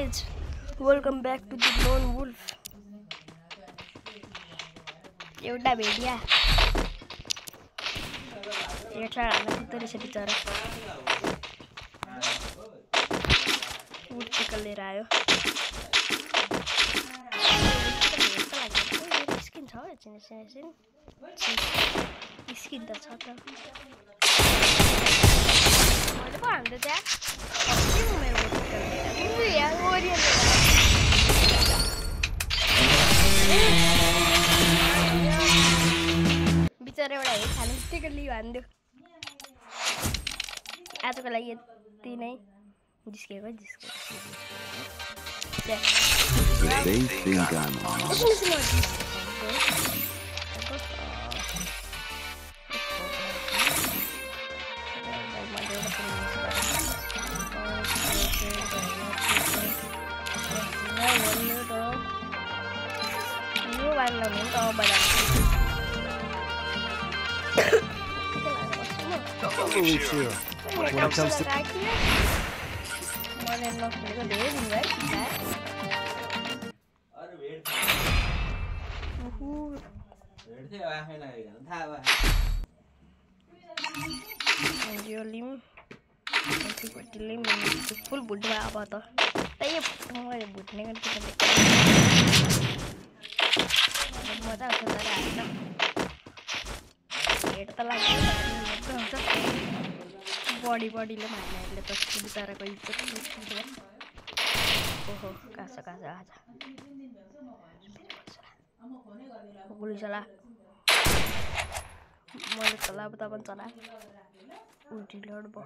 guys, welcome back to the Lone Wolf. एउटा भेडिया एउटा हाल्न कुद्दो रहेछ बिचरा उठ टिकल लिएर आयो स्किन छ एकछिन स्किन त छ त मैले पो हाल्दै त्यहाँ के मेरो बिचरा एउटा हेड खानु बित्तिकै लियो हान्दियो आजको लागि यति नै जिस्केको When it comes to full budwa apa to tayo mulai budne kan kita mata saudara ada eta lagi body ले मार्नेले त बिचाराको इज्जत लुट्छ ओहो कासा आजा पुलिस वाला मैले चला बता पनि चला उल्टी लड ब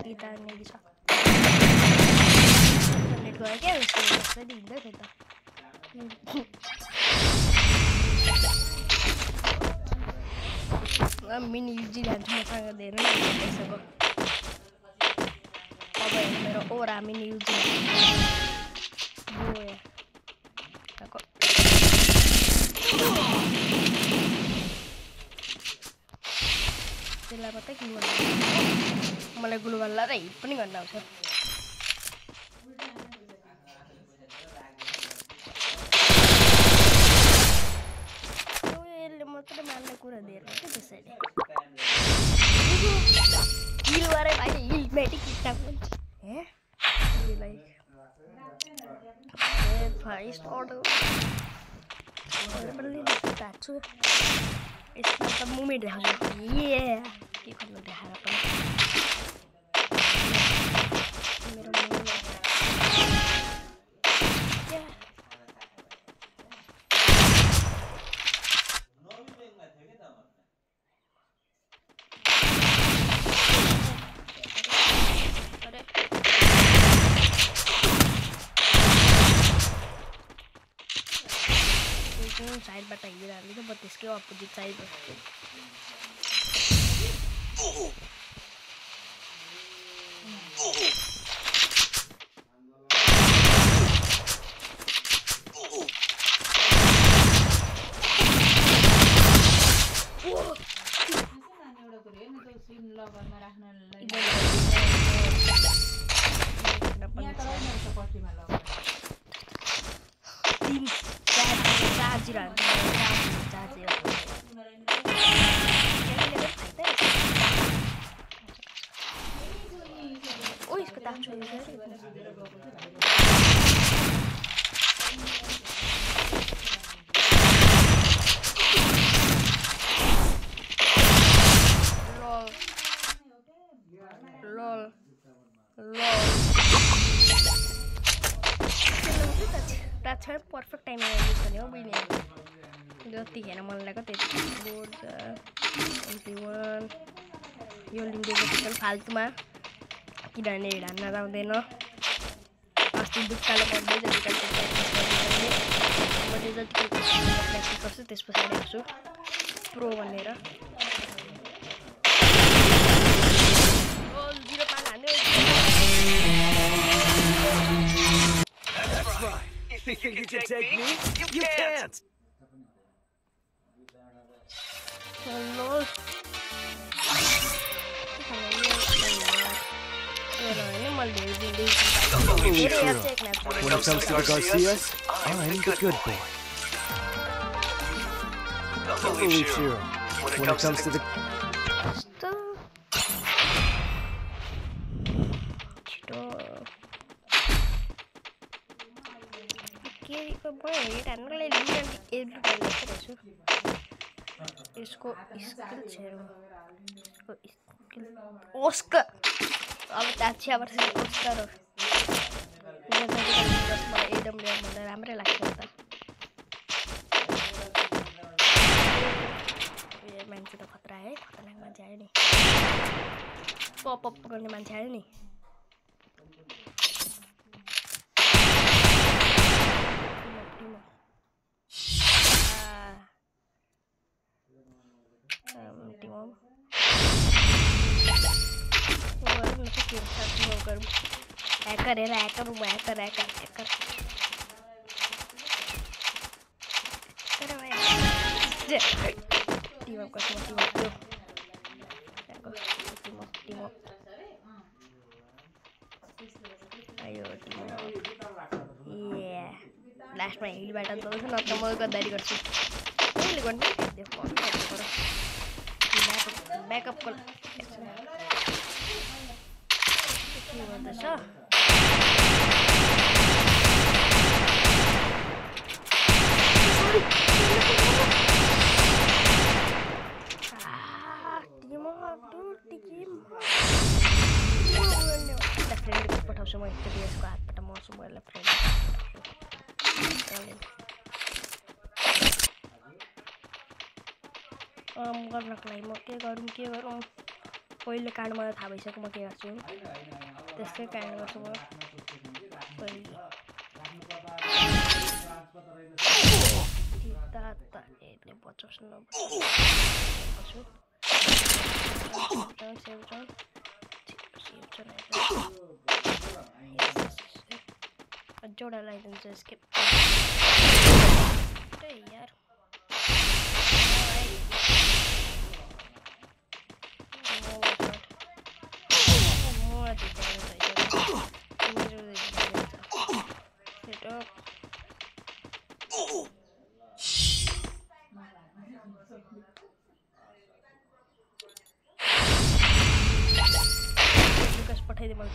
गीता नेगी छ नेट गयो के उसले दिँदै थियो त मिनी युजी जान्छु मसँग धेरै नै पैसाको अब मेरो ओरा मिनी युजी त्यसलाई मात्रै ग्लु मलाई ग्लु गर्ला र हिट पनि गर्न आउँछ मान्ने कुरा दिएर के त्यसैले हिल गरे भाइ हिल मेटिक किट्टा हुन्छ हे लाइक फर्स्ट अर्डर पनि ताछु यसमा त मुभमेन्ट देखाउँछ ये के गर्नु देखाएर पनि मेरो साइडबाट हिँडिरहनु त त्यसकै अपोजिट साइड इसको ताक छोड़िए पर्फेक्ट टाइम यूज गर्ने हो बहिनी जति हेर्न मन लागेको त्यति बोर्ड 21 यो लिङ्गेको चाहिँ फाल्तुमा किनभने हिँड्न आउँदैन अस्ति दुःखले पढ्दै मैले जति प्र्याक्टिस गर्छु त्यस पछाडि आउँछु प्रो भनेर You think you can take me? You can't! Lol. Ini malah dia. Totally true. When it comes to the Garcias, I'm the good boy. Totally true. When it comes to the इसको skill छेड़ो इसको skill Oscar अब अच्छी आवाज से Oscar एकदम राम्रै लाग्छ त यो मान्छे त खतरा है खतरनाक मान्छे आयो नि पप अप गर्ने मान्छे आयो नि हैकर है हैकर वो हैकर हैकर हैकर करे भाई टीम अप कर टीम अप आयो टीम ये लास्ट में हिल बैटल तो न त म गद्दारी गर्छु मैले गर्ने देखो बैकअप कर के गर्दैछ पठाउँछु म HDS को हातबाट मर्छु मैले फ्रेन्ड गर्नको लागि म के गरौँ पहिले काण्ड मलाई थाहा भइसक्यो म के गर्छु त्यसकै काण्ड गर्छु म पहिले यसले बचाउँछ जोडा लगाइदिन्छु स्किप यार पठाइदिए मैले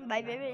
Bye baby,